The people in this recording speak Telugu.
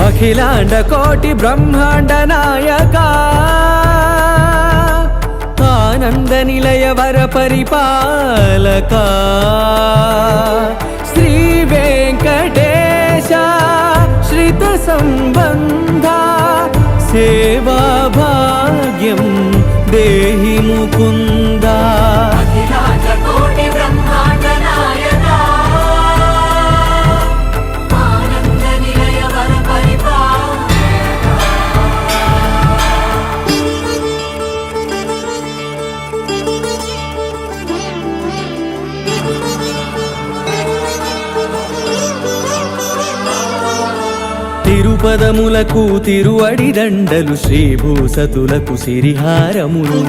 అఖిలాండ కోటి బ్రహ్మాండ నాయక ఆనంద నిలయ వర పరిపాలక శ్రీ వెంకటేశ శ్రిత సంబంధ సేవా భాగ్యం దేహి ముకుంద తిరుపదములకు తిరువడి దండలు శ్రీభూసతులకు సిరిహారములు